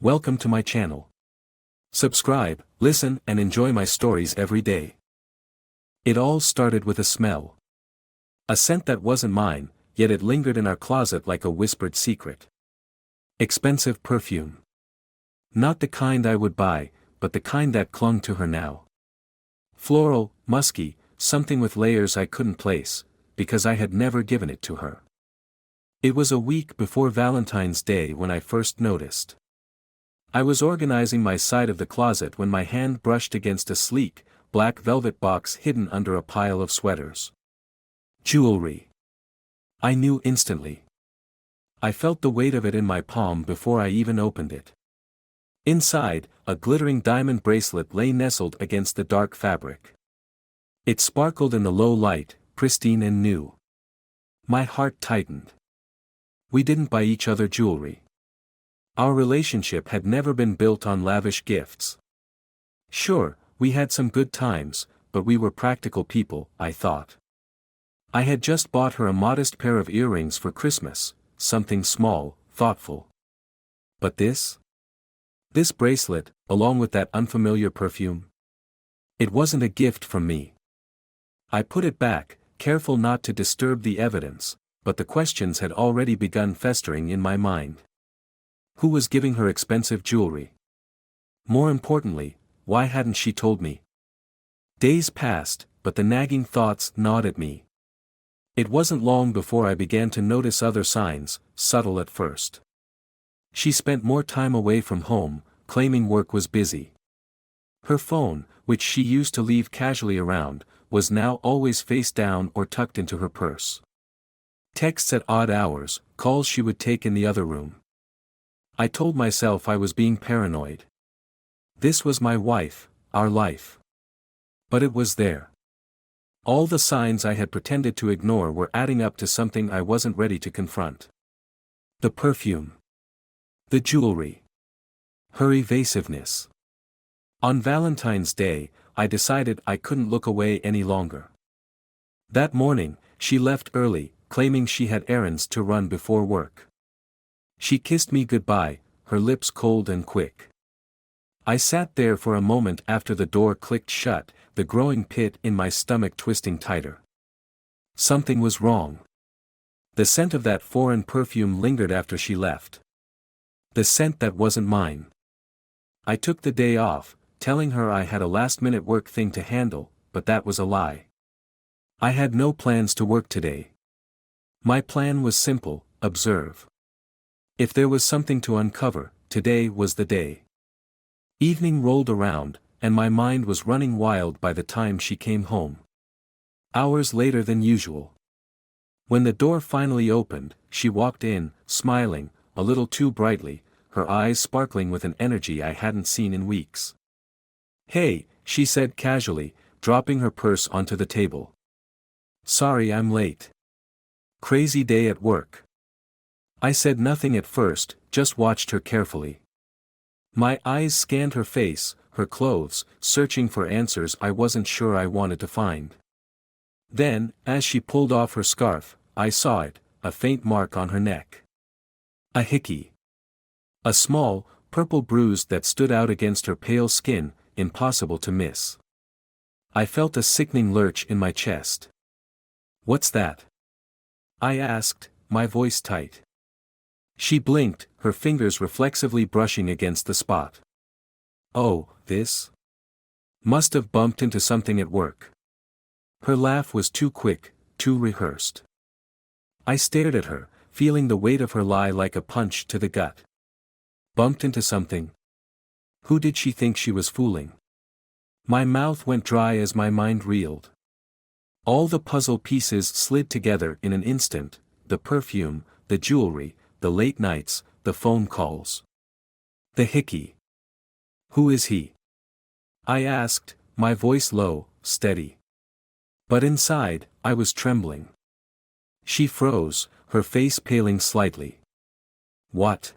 Welcome to my channel. Subscribe, listen and enjoy my stories every day. It all started with a smell. A scent that wasn't mine, yet it lingered in our closet like a whispered secret. Expensive perfume. Not the kind I would buy, but the kind that clung to her now. Floral, musky, something with layers I couldn't place, because I had never given it to her. It was a week before Valentine's Day when I first noticed. I was organizing my side of the closet when my hand brushed against a sleek, black velvet box hidden under a pile of sweaters. Jewelry. I knew instantly. I felt the weight of it in my palm before I even opened it. Inside, a glittering diamond bracelet lay nestled against the dark fabric. It sparkled in the low light, pristine and new. My heart tightened. We didn't buy each other jewelry. Our relationship had never been built on lavish gifts. Sure, we had some good times, but we were practical people, I thought. I had just bought her a modest pair of earrings for Christmas, something small, thoughtful. But this bracelet, along with that unfamiliar perfume? It wasn't a gift from me. I put it back, careful not to disturb the evidence, but the questions had already begun festering in my mind. Who was giving her expensive jewelry? More importantly, why hadn't she told me? Days passed, but the nagging thoughts gnawed at me. It wasn't long before I began to notice other signs, subtle at first. She spent more time away from home, claiming work was busy. Her phone, which she used to leave casually around, was now always face down or tucked into her purse. Texts at odd hours, calls she would take in the other room. I told myself I was being paranoid. This was my wife, our life. But it was there. All the signs I had pretended to ignore were adding up to something I wasn't ready to confront. The perfume. The jewelry. Her evasiveness. On Valentine's Day, I decided I couldn't look away any longer. That morning, she left early, claiming she had errands to run before work. She kissed me goodbye, her lips cold and quick. I sat there for a moment after the door clicked shut, the growing pit in my stomach twisting tighter. Something was wrong. The scent of that foreign perfume lingered after she left. The scent that wasn't mine. I took the day off, telling her I had a last-minute work thing to handle, but that was a lie. I had no plans to work today. My plan was simple: observe. If there was something to uncover, today was the day. Evening rolled around, and my mind was running wild by the time she came home. Hours later than usual. When the door finally opened, she walked in, smiling, a little too brightly, her eyes sparkling with an energy I hadn't seen in weeks. "Hey," she said casually, dropping her purse onto the table. "Sorry I'm late. Crazy day at work." I said nothing at first, just watched her carefully. My eyes scanned her face, her clothes, searching for answers I wasn't sure I wanted to find. Then, as she pulled off her scarf, I saw it, a faint mark on her neck. A hickey. A small, purple bruise that stood out against her pale skin, impossible to miss. I felt a sickening lurch in my chest. "What's that?" I asked, my voice tight. She blinked, her fingers reflexively brushing against the spot. "Oh, this? Must have bumped into something at work." Her laugh was too quick, too rehearsed. I stared at her, feeling the weight of her lie like a punch to the gut. Bumped into something? Who did she think she was fooling? My mouth went dry as my mind reeled. All the puzzle pieces slid together in an instant: the perfume, the jewelry, the late nights, the phone calls. The hickey. Who is he? I asked, my voice low, steady. But inside, I was trembling. She froze, her face paling slightly. "What?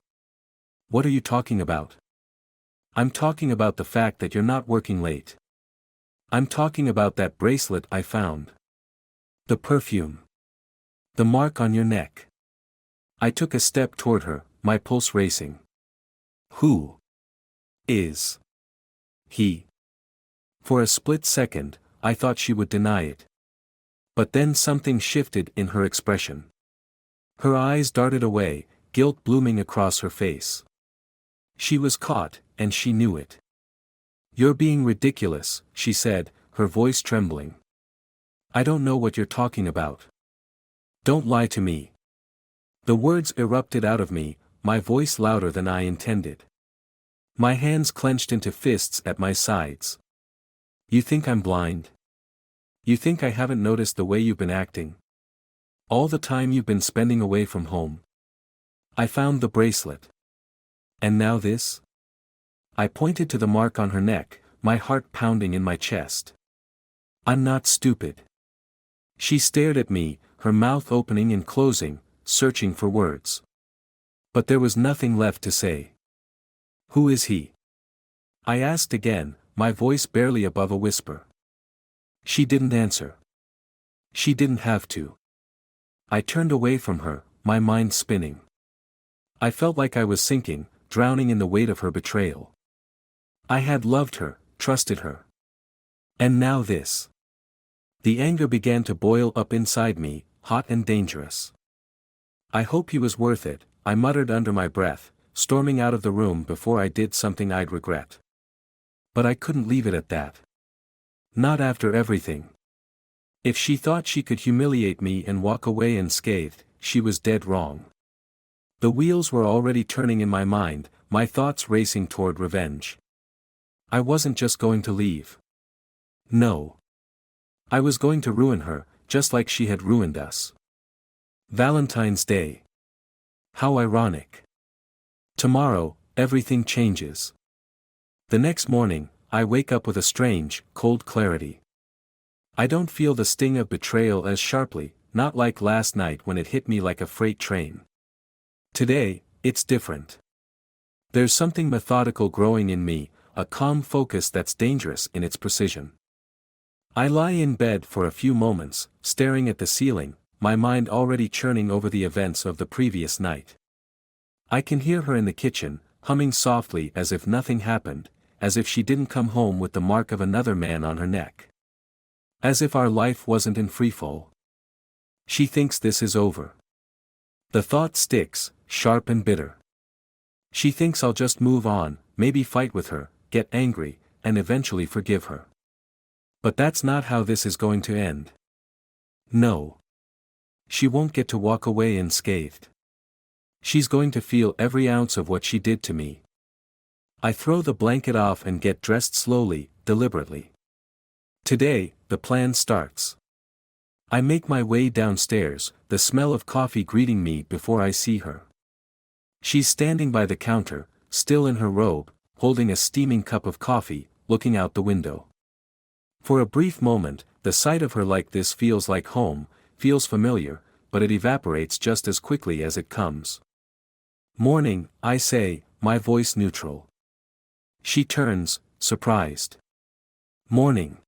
What are you talking about?" "I'm talking about the fact that you're not working late. I'm talking about that bracelet I found. The perfume. The mark on your neck." I took a step toward her, my pulse racing. Who is he? For a split second, I thought she would deny it. But then something shifted in her expression. Her eyes darted away, guilt blooming across her face. She was caught, and she knew it. "You're being ridiculous," she said, her voice trembling. "I don't know what you're talking about. Don't lie to me." The words erupted out of me, my voice louder than I intended. My hands clenched into fists at my sides. "You think I'm blind? You think I haven't noticed the way you've been acting? All the time you've been spending away from home. I found the bracelet. And now this?" I pointed to the mark on her neck, my heart pounding in my chest. "I'm not stupid." She stared at me, her mouth opening and closing, searching for words. But there was nothing left to say. "Who is he?" I asked again, my voice barely above a whisper. She didn't answer. She didn't have to. I turned away from her, my mind spinning. I felt like I was sinking, drowning in the weight of her betrayal. I had loved her, trusted her. And now this. The anger began to boil up inside me, hot and dangerous. "I hope he was worth it," I muttered under my breath, storming out of the room before I did something I'd regret. But I couldn't leave it at that. Not after everything. If she thought she could humiliate me and walk away unscathed, she was dead wrong. The wheels were already turning in my mind, my thoughts racing toward revenge. I wasn't just going to leave. No. I was going to ruin her, just like she had ruined us. Valentine's Day. How ironic. Tomorrow, everything changes. The next morning, I wake up with a strange, cold clarity. I don't feel the sting of betrayal as sharply, not like last night when it hit me like a freight train. Today, it's different. There's something methodical growing in me, a calm focus that's dangerous in its precision. I lie in bed for a few moments, staring at the ceiling, my mind already churning over the events of the previous night. I can hear her in the kitchen, humming softly as if nothing happened, as if she didn't come home with the mark of another man on her neck. As if our life wasn't in freefall. She thinks this is over. The thought sticks, sharp and bitter. She thinks I'll just move on, maybe fight with her, get angry, and eventually forgive her. But that's not how this is going to end. No. She won't get to walk away unscathed. She's going to feel every ounce of what she did to me. I throw the blanket off and get dressed slowly, deliberately. Today, the plan starts. I make my way downstairs, the smell of coffee greeting me before I see her. She's standing by the counter, still in her robe, holding a steaming cup of coffee, looking out the window. For a brief moment, the sight of her like this feels like home, feels familiar, but it evaporates just as quickly as it comes. "Morning," I say, my voice neutral. She turns, surprised. "Morning.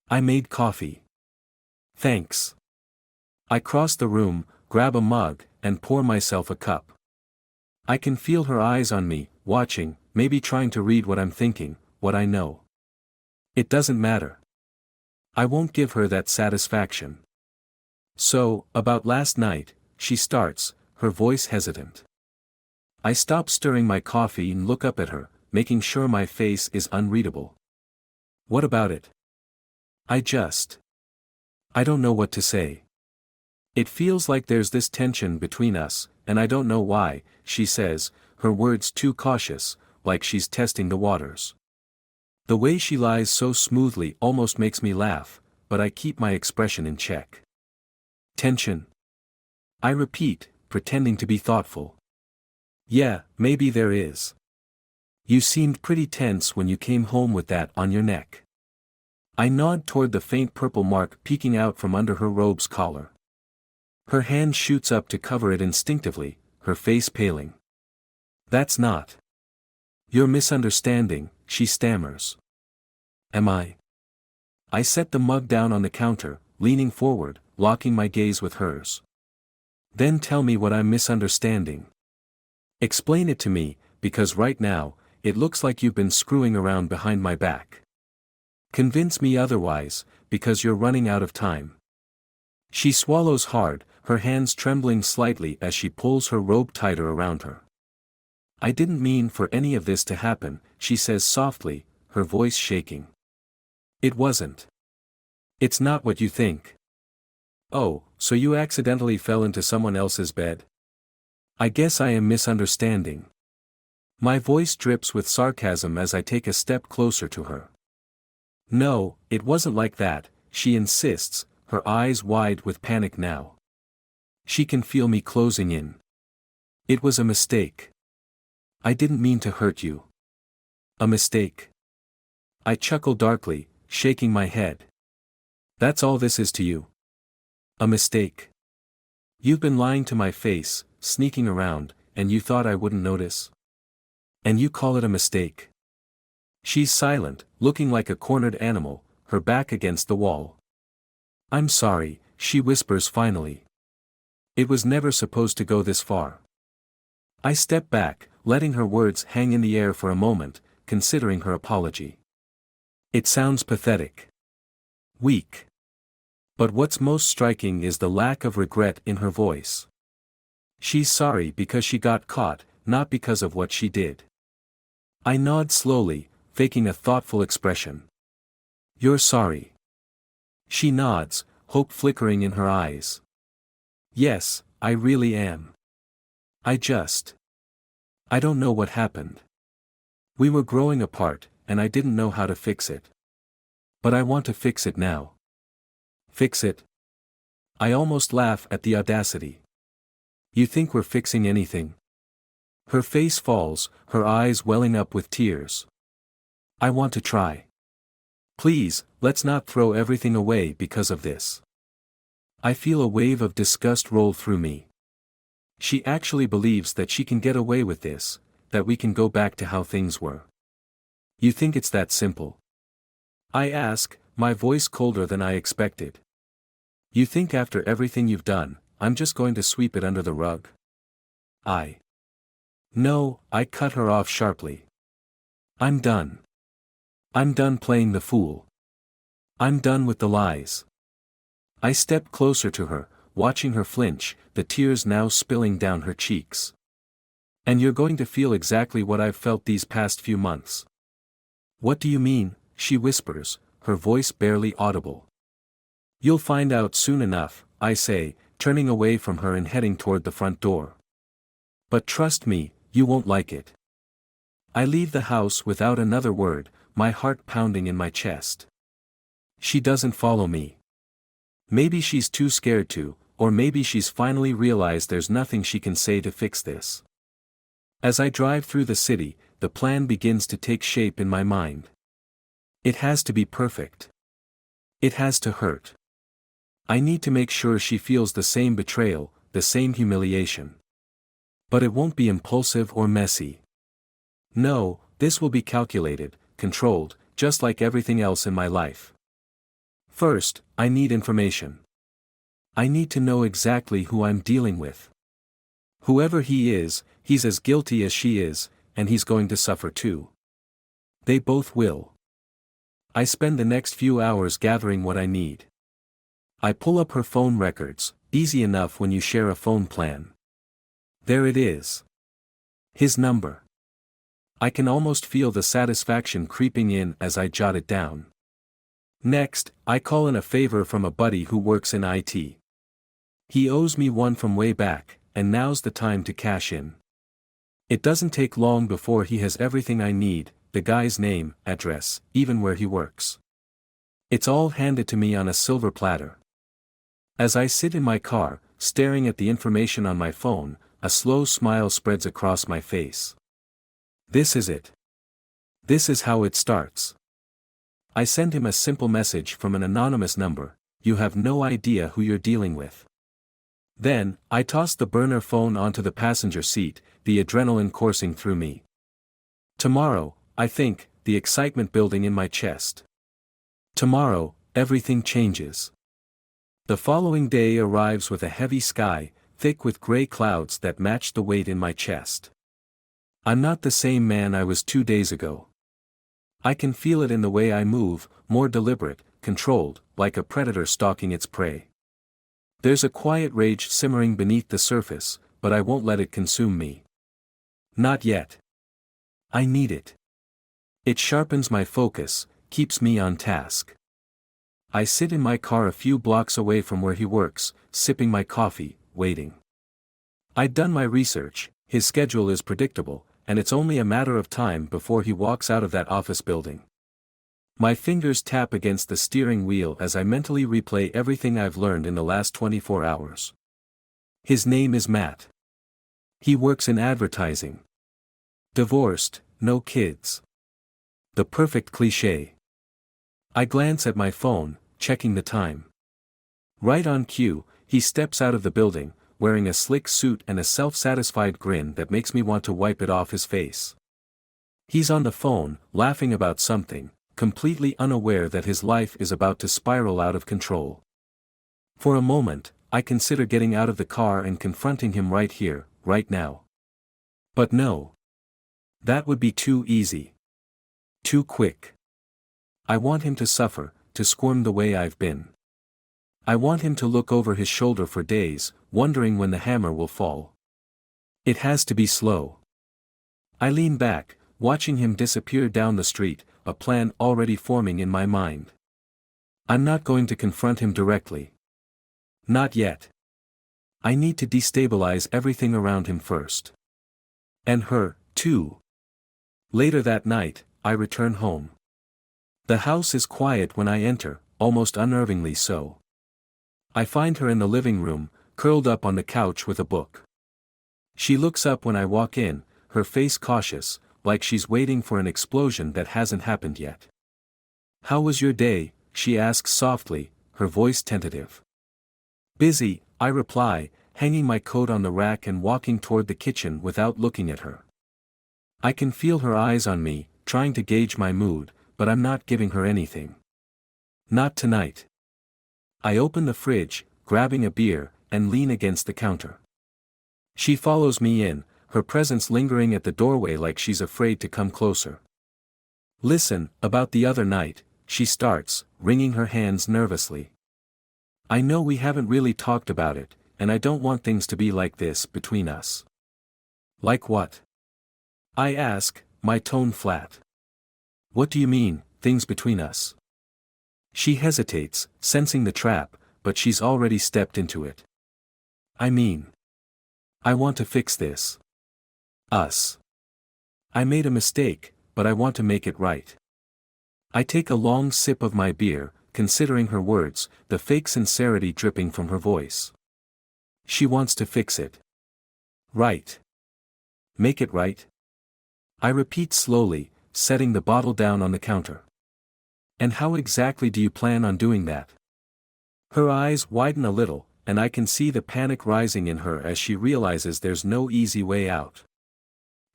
I made coffee." "Thanks." I cross the room, grab a mug, and pour myself a cup. I can feel her eyes on me, watching, maybe trying to read what I'm thinking, what I know. It doesn't matter. I won't give her that satisfaction. "So, about last night," she starts, her voice hesitant. I stop stirring my coffee and look up at her, making sure my face is unreadable. "What about it?" I don't know what to say. "It feels like there's this tension between us, and I don't know why," she says, her words too cautious, like she's testing the waters. The way she lies so smoothly almost makes me laugh, but I keep my expression in check. "Tension?" I repeat, pretending to be thoughtful. "Yeah, maybe there is. You seemed pretty tense when you came home with that on your neck." I nod toward the faint purple mark peeking out from under her robe's collar. Her hand shoots up to cover it instinctively, her face paling. "That's not. You're misunderstanding," she stammers. "Am I?" I set the mug down on the counter, leaning forward, locking my gaze with hers. "Then tell me what I'm misunderstanding. Explain it to me," because right now, it looks like you've been screwing around behind my back. Convince me otherwise, because you're running out of time. She swallows hard, her hands trembling slightly as she pulls her robe tighter around her. I didn't mean for any of this to happen, she says softly, her voice shaking. It wasn't. It's not what you think. Oh, so you accidentally fell into someone else's bed? I guess I am misunderstanding. My voice drips with sarcasm as I take a step closer to her. No, it wasn't like that, she insists, her eyes wide with panic now. She can feel me closing in. It was a mistake. I didn't mean to hurt you. A mistake. I chuckle darkly, shaking my head. That's all this is to you. A mistake. You've been lying to my face, sneaking around, and you thought I wouldn't notice? And you call it a mistake? She's silent, looking like a cornered animal, her back against the wall. I'm sorry, she whispers finally. It was never supposed to go this far. I step back, letting her words hang in the air for a moment, considering her apology. It sounds pathetic. Weak. But what's most striking is the lack of regret in her voice. She's sorry because she got caught, not because of what she did. I nod slowly, faking a thoughtful expression. You're sorry. She nods, hope flickering in her eyes. Yes, I really am. I don't know what happened. We were growing apart, and I didn't know how to fix it. But I want to fix it now. Fix it? I almost laugh at the audacity. You think we're fixing anything? Her face falls, her eyes welling up with tears. I want to try. Please, let's not throw everything away because of this. I feel a wave of disgust roll through me. She actually believes that she can get away with this, that we can go back to how things were. You think it's that simple? I ask, my voice colder than I expected. You think after everything you've done, I'm just going to sweep it under the rug? No, I cut her off sharply. I'm done. I'm done playing the fool. I'm done with the lies. I step closer to her, watching her flinch, the tears now spilling down her cheeks. And you're going to feel exactly what I've felt these past few months. What do you mean? She whispers, her voice barely audible. You'll find out soon enough, I say, turning away from her and heading toward the front door. But trust me, you won't like it. I leave the house without another word, my heart pounding in my chest. She doesn't follow me. Maybe she's too scared to, or maybe she's finally realized there's nothing she can say to fix this. As I drive through the city, the plan begins to take shape in my mind. It has to be perfect. It has to hurt. I need to make sure she feels the same betrayal, the same humiliation. But it won't be impulsive or messy. No, this will be calculated, controlled, just like everything else in my life. First, I need information. I need to know exactly who I'm dealing with. Whoever he is, he's as guilty as she is, and he's going to suffer too. They both will. I spend the next few hours gathering what I need. I pull up her phone records, easy enough when you share a phone plan. There it is. His number. I can almost feel the satisfaction creeping in as I jot it down. Next, I call in a favor from a buddy who works in IT. He owes me one from way back, and now's the time to cash in. It doesn't take long before he has everything I need, the guy's name, address, even where he works. It's all handed to me on a silver platter. As I sit in my car, staring at the information on my phone, a slow smile spreads across my face. This is it. This is how it starts. I send him a simple message from an anonymous number, you have no idea who you're dealing with. Then, I toss the burner phone onto the passenger seat, the adrenaline coursing through me. Tomorrow, I think, the excitement building in my chest. Tomorrow, everything changes. The following day arrives with a heavy sky, thick with gray clouds that match the weight in my chest. I'm not the same man I was 2 days ago. I can feel it in the way I move, more deliberate, controlled, like a predator stalking its prey. There's a quiet rage simmering beneath the surface, but I won't let it consume me. Not yet. I need it. It sharpens my focus, keeps me on task. I sit in my car a few blocks away from where he works, sipping my coffee, waiting. I'd done my research, his schedule is predictable, and it's only a matter of time before he walks out of that office building. My fingers tap against the steering wheel as I mentally replay everything I've learned in the last 24 hours. His name is Matt. He works in advertising. Divorced, no kids. The perfect cliché. I glance at my phone, checking the time. Right on cue, he steps out of the building, wearing a slick suit and a self-satisfied grin that makes me want to wipe it off his face. He's on the phone, laughing about something, completely unaware that his life is about to spiral out of control. For a moment, I consider getting out of the car and confronting him right here, right now. But no. That would be too easy. Too quick. I want him to suffer, to squirm the way I've been. I want him to look over his shoulder for days, wondering when the hammer will fall. It has to be slow. I lean back, watching him disappear down the street, a plan already forming in my mind. I'm not going to confront him directly. Not yet. I need to destabilize everything around him first. And her, too. Later that night, I return home. The house is quiet when I enter, almost unnervingly so. I find her in the living room, curled up on the couch with a book. She looks up when I walk in, her face cautious, like she's waiting for an explosion that hasn't happened yet. "How was your day?" she asks softly, her voice tentative. "Busy," I reply, hanging my coat on the rack and walking toward the kitchen without looking at her. I can feel her eyes on me, trying to gauge my mood, but I'm not giving her anything. Not tonight. I open the fridge, grabbing a beer, and lean against the counter. She follows me in, her presence lingering at the doorway like she's afraid to come closer. "Listen, about the other night," she starts, wringing her hands nervously. "I know we haven't really talked about it, and I don't want things to be like this between us." "Like what?" I ask, my tone flat. "What do you mean, things between us?" She hesitates, sensing the trap, but she's already stepped into it. "I mean, I want to fix this. Us. I made a mistake, but I want to make it right." I take a long sip of my beer, considering her words, the fake sincerity dripping from her voice. She wants to fix it. Right. Make it right? I repeat slowly, setting the bottle down on the counter. "And how exactly do you plan on doing that?" Her eyes widen a little, and I can see the panic rising in her as she realizes there's no easy way out.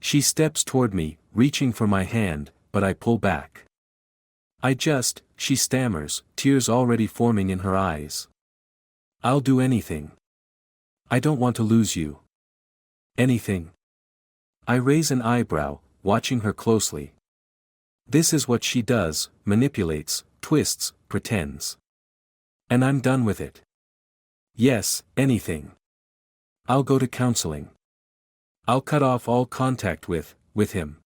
She steps toward me, reaching for my hand, but I pull back. She stammers, tears already forming in her eyes. "I'll do anything. I don't want to lose you." "Anything?" I raise an eyebrow, watching her closely. This is what she does, manipulates, twists, pretends. And I'm done with it. "Yes, anything. I'll go to counseling. I'll cut off all contact with him."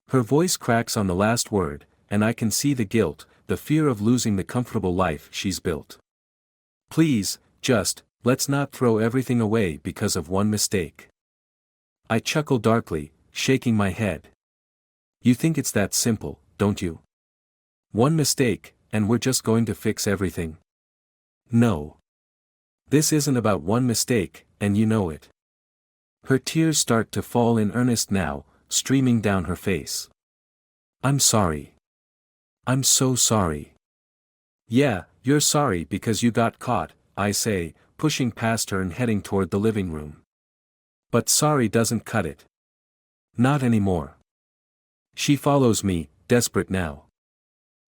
Her voice cracks on the last word, and I can see the guilt, the fear of losing the comfortable life she's built. "Please, let's not throw everything away because of one mistake." I chuckle darkly, shaking my head. "You think it's that simple, don't you? One mistake, and we're just going to fix everything?" "No. This isn't about one mistake, and you know it." Her tears start to fall in earnest now, streaming down her face. "I'm sorry. I'm so sorry." "Yeah, you're sorry because you got caught," I say, pushing past her and heading toward the living room. "But sorry doesn't cut it. Not anymore." She follows me, desperate now.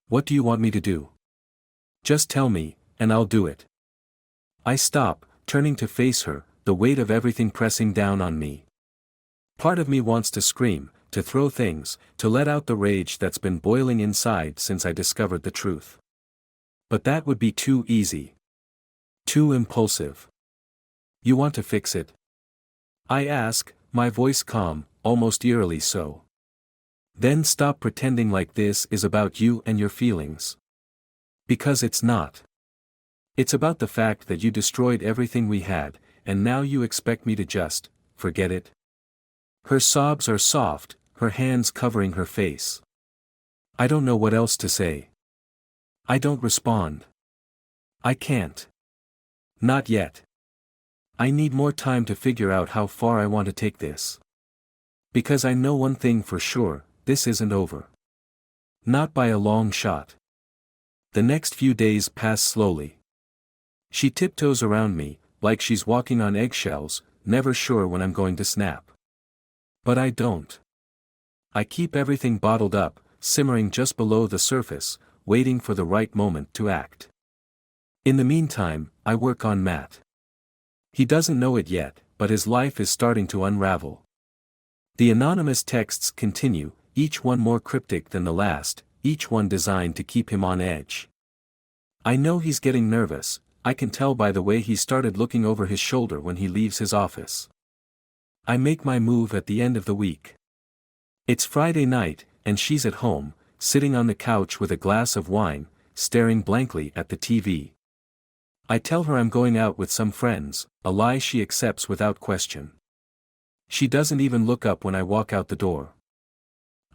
"What do you want me to do?" "Just tell me, and I'll do it." I stop, turning to face her, the weight of everything pressing down on me. Part of me wants to scream, to throw things, to let out the rage that's been boiling inside since I discovered the truth. But that would be too easy. Too impulsive. You want to fix it? I ask, my voice calm, almost eerily so. Then stop pretending like this is about you and your feelings. Because it's not. It's about the fact that you destroyed everything we had, and now you expect me to just forget it. Her sobs are soft, her hands covering her face. I don't know what else to say. I don't respond. I can't. Not yet. I need more time to figure out how far I want to take this. Because I know one thing for sure, this isn't over. Not by a long shot. The next few days pass slowly. She tiptoes around me, like she's walking on eggshells, never sure when I'm going to snap. But I don't. I keep everything bottled up, simmering just below the surface, waiting for the right moment to act. In the meantime, I work on Matt. He doesn't know it yet, but his life is starting to unravel. The anonymous texts continue, each one more cryptic than the last, each one designed to keep him on edge. I know he's getting nervous, I can tell by the way he started looking over his shoulder when he leaves his office. I make my move at the end of the week. It's Friday night, and she's at home, sitting on the couch with a glass of wine, staring blankly at the TV. I tell her I'm going out with some friends, a lie she accepts without question. She doesn't even look up when I walk out the door.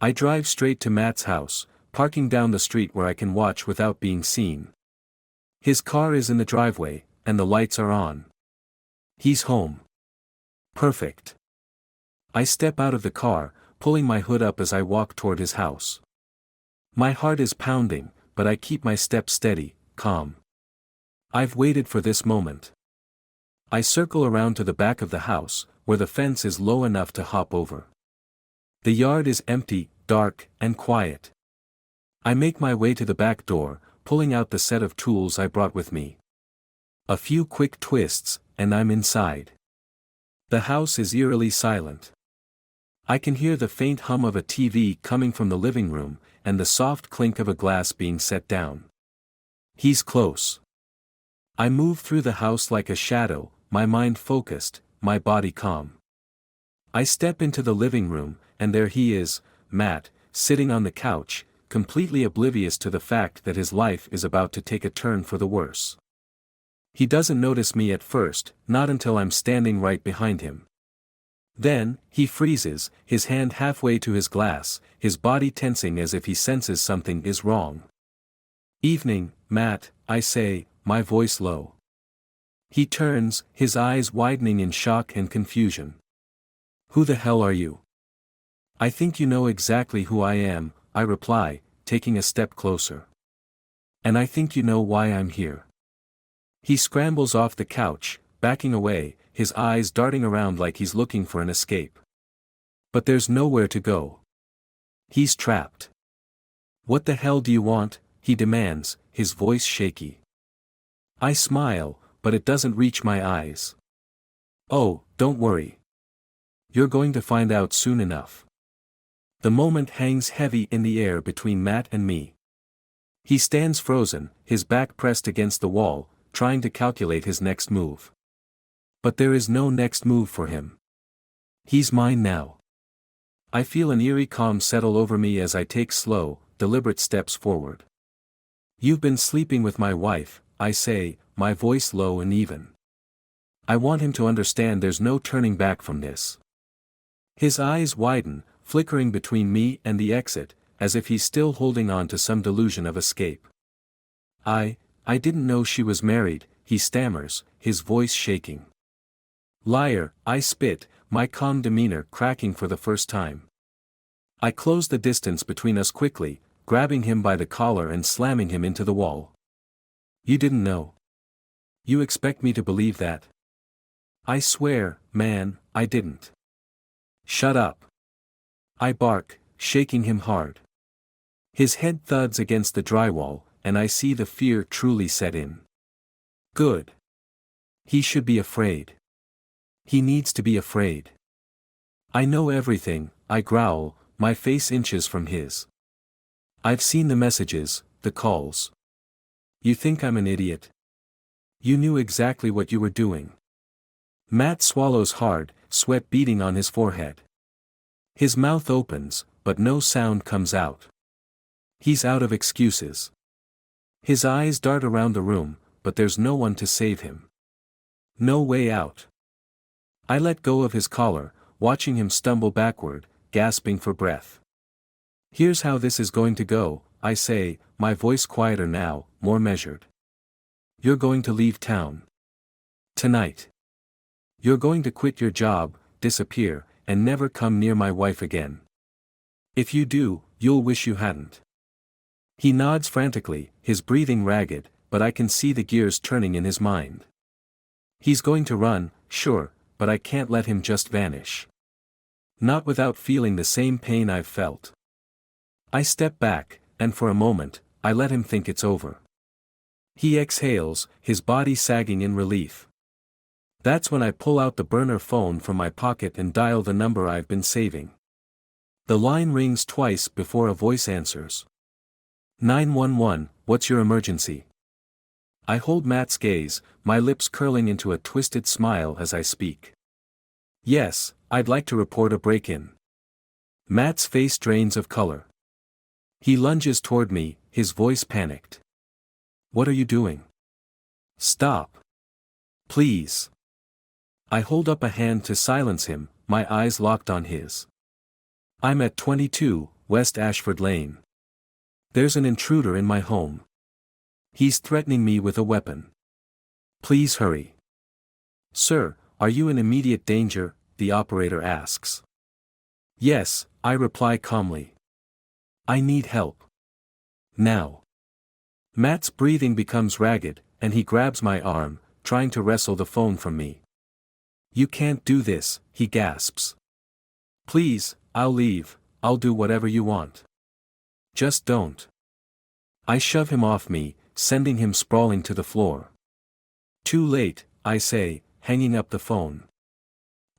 I drive straight to Matt's house, parking down the street where I can watch without being seen. His car is in the driveway, and the lights are on. He's home. Perfect. I step out of the car, pulling my hood up as I walk toward his house. My heart is pounding, but I keep my step steady, calm. I've waited for this moment. I circle around to the back of the house, where the fence is low enough to hop over. The yard is empty, dark, and quiet. I make my way to the back door, pulling out the set of tools I brought with me. A few quick twists, and I'm inside. The house is eerily silent. I can hear the faint hum of a TV coming from the living room, and the soft clink of a glass being set down. He's close. I move through the house like a shadow, my mind focused, my body calm. I step into the living room, and there he is, Matt, sitting on the couch, completely oblivious to the fact that his life is about to take a turn for the worse. He doesn't notice me at first, not until I'm standing right behind him. Then, he freezes, his hand halfway to his glass, his body tensing as if he senses something is wrong. "Evening, Matt," I say, my voice low. He turns, his eyes widening in shock and confusion. "Who the hell are you?" "I think you know exactly who I am," I reply, taking a step closer. "And I think you know why I'm here." He scrambles off the couch, backing away, his eyes darting around like he's looking for an escape. But there's nowhere to go. He's trapped. "What the hell do you want?" he demands, his voice shaky. I smile, but it doesn't reach my eyes. "Oh, don't worry. You're going to find out soon enough." The moment hangs heavy in the air between Matt and me. He stands frozen, his back pressed against the wall, trying to calculate his next move. But there is no next move for him. He's mine now. I feel an eerie calm settle over me as I take slow, deliberate steps forward. "You've been sleeping with my wife," I say, my voice low and even. I want him to understand there's no turning back from this. His eyes widen, flickering between me and the exit, as if he's still holding on to some delusion of escape. I didn't know she was married," he stammers, his voice shaking. "Liar," I spit, my calm demeanor cracking for the first time. I close the distance between us quickly, grabbing him by the collar and slamming him into the wall. "You didn't know? You expect me to believe that?" "I swear, man, I didn't." "Shut up." I bark, shaking him hard. His head thuds against the drywall, and I see the fear truly set in. Good. He should be afraid. He needs to be afraid. I know everything, I growl, my face inches from his. I've seen the messages, the calls. You think I'm an idiot? You knew exactly what you were doing. Matt swallows hard, sweat beading on his forehead. His mouth opens, but no sound comes out. He's out of excuses. His eyes dart around the room, but there's no one to save him. No way out. I let go of his collar, watching him stumble backward, gasping for breath. Here's how this is going to go, I say, my voice quieter now, more measured. You're going to leave town. Tonight. You're going to quit your job, disappear, and never come near my wife again. If you do, you'll wish you hadn't. He nods frantically, his breathing ragged, but I can see the gears turning in his mind. He's going to run, sure, but I can't let him just vanish. Not without feeling the same pain I've felt. I step back, and for a moment, I let him think it's over. He exhales, his body sagging in relief. That's when I pull out the burner phone from my pocket and dial the number I've been saving. The line rings twice before a voice answers. 911, what's your emergency? I hold Matt's gaze, my lips curling into a twisted smile as I speak. Yes, I'd like to report a break-in. Matt's face drains of color. He lunges toward me, his voice panicked. What are you doing? Stop. Please. I hold up a hand to silence him, my eyes locked on his. I'm at 22, West Ashford Lane. There's an intruder in my home. He's threatening me with a weapon. Please hurry. Sir, are you in immediate danger? The operator asks. Yes, I reply calmly. I need help. Now. Matt's breathing becomes ragged, and he grabs my arm, trying to wrestle the phone from me. You can't do this, he gasps. Please, I'll leave, I'll do whatever you want. Just don't. I shove him off me, sending him sprawling to the floor. Too late, I say, hanging up the phone.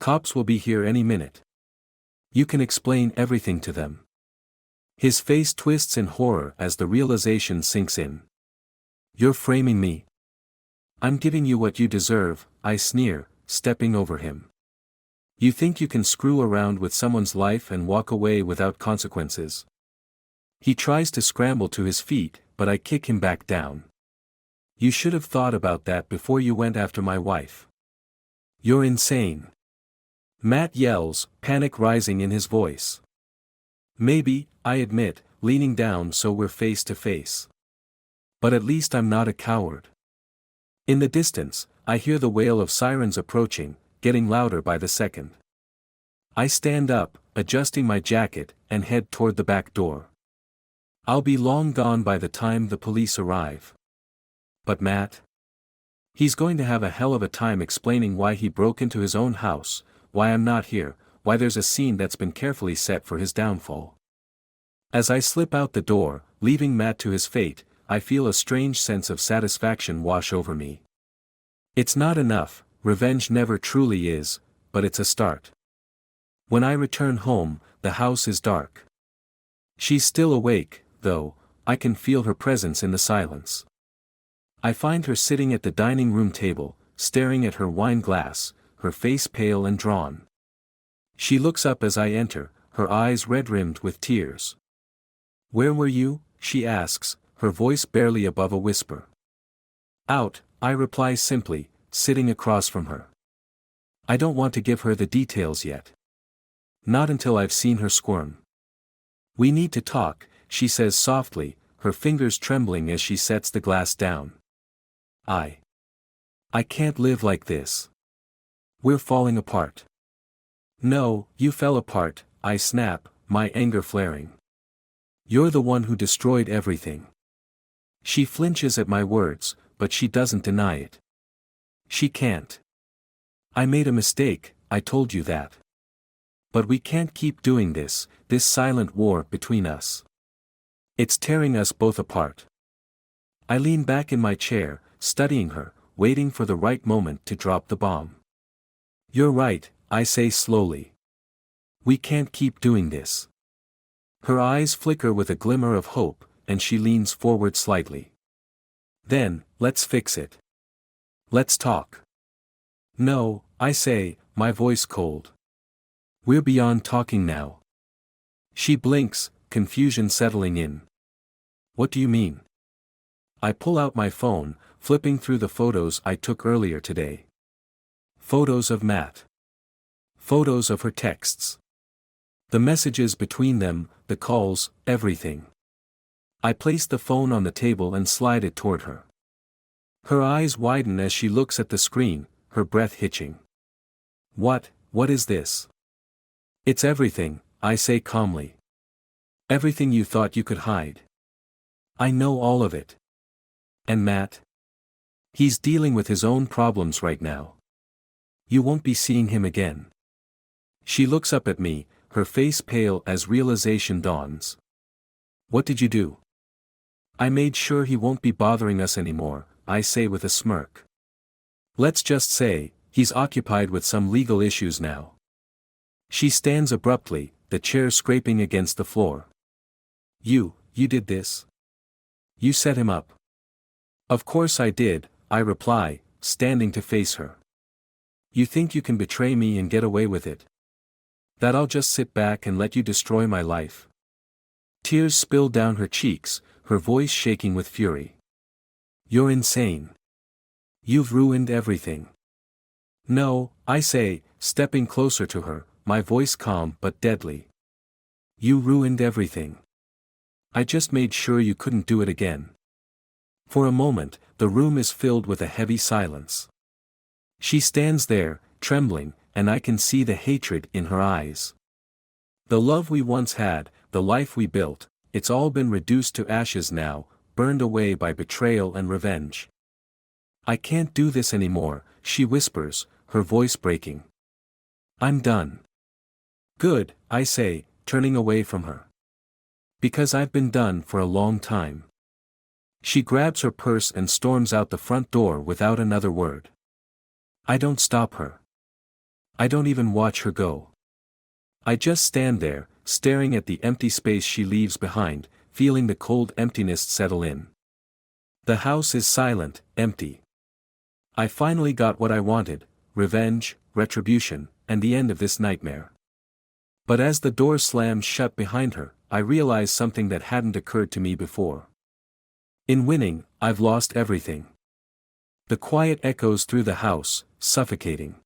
Cops will be here any minute. You can explain everything to them. His face twists in horror as the realization sinks in. You're framing me. I'm giving you what you deserve, I sneer, stepping over him. You think you can screw around with someone's life and walk away without consequences? He tries to scramble to his feet, but I kick him back down. You should have thought about that before you went after my wife. You're insane. Matt yells, panic rising in his voice. Maybe, I admit, leaning down so we're face to face. But at least I'm not a coward. In the distance, I hear the wail of sirens approaching, getting louder by the second. I stand up, adjusting my jacket, and head toward the back door. I'll be long gone by the time the police arrive. But Matt? He's going to have a hell of a time explaining why he broke into his own house, why I'm not here, why there's a scene that's been carefully set for his downfall. As I slip out the door, leaving Matt to his fate, I feel a strange sense of satisfaction wash over me. It's not enough, revenge never truly is, but it's a start. When I return home, the house is dark. She's still awake, though, I can feel her presence in the silence. I find her sitting at the dining room table, staring at her wine glass, her face pale and drawn. She looks up as I enter, her eyes red-rimmed with tears. Where were you? She asks, her voice barely above a whisper. Out, I reply simply, sitting across from her. I don't want to give her the details yet. Not until I've seen her squirm. We need to talk, she says softly, her fingers trembling as she sets the glass down. I can't live like this. We're falling apart. No, you fell apart, I snap, my anger flaring. You're the one who destroyed everything. She flinches at my words, but she doesn't deny it. She can't. I made a mistake, I told you that. But we can't keep doing this silent war between us. It's tearing us both apart. I lean back in my chair, studying her, waiting for the right moment to drop the bomb. You're right, I say slowly. We can't keep doing this. Her eyes flicker with a glimmer of hope, and she leans forward slightly. Then, let's fix it. Let's talk. No, I say, my voice cold. We're beyond talking now. She blinks, confusion settling in. What do you mean? I pull out my phone, flipping through the photos I took earlier today. Photos of Matt. Photos of her texts. The messages between them, the calls, everything. I place the phone on the table and slide it toward her. Her eyes widen as she looks at the screen, her breath hitching. What is this? It's everything, I say calmly. Everything you thought you could hide. I know all of it. And Matt? He's dealing with his own problems right now. You won't be seeing him again. She looks up at me, her face pale as realization dawns. What did you do? I made sure he won't be bothering us anymore, I say with a smirk. Let's just say, he's occupied with some legal issues now. She stands abruptly, the chair scraping against the floor. You did this? You set him up? Of course I did, I reply, standing to face her. You think you can betray me and get away with it? That I'll just sit back and let you destroy my life? Tears spill down her cheeks, her voice shaking with fury. You're insane. You've ruined everything. No, I say, stepping closer to her, my voice calm but deadly. You ruined everything. I just made sure you couldn't do it again. For a moment, the room is filled with a heavy silence. She stands there, trembling, and I can see the hatred in her eyes. The love we once had, the life we built, it's all been reduced to ashes now, burned away by betrayal and revenge. I can't do this anymore, she whispers, her voice breaking. I'm done. Good, I say, turning away from her. Because I've been done for a long time. She grabs her purse and storms out the front door without another word. I don't stop her. I don't even watch her go. I just stand there, staring at the empty space she leaves behind, feeling the cold emptiness settle in. The house is silent, empty. I finally got what I wanted, revenge, retribution, and the end of this nightmare. But as the door slams shut behind her, I realize something that hadn't occurred to me before. In winning, I've lost everything. The quiet echoes through the house, suffocating.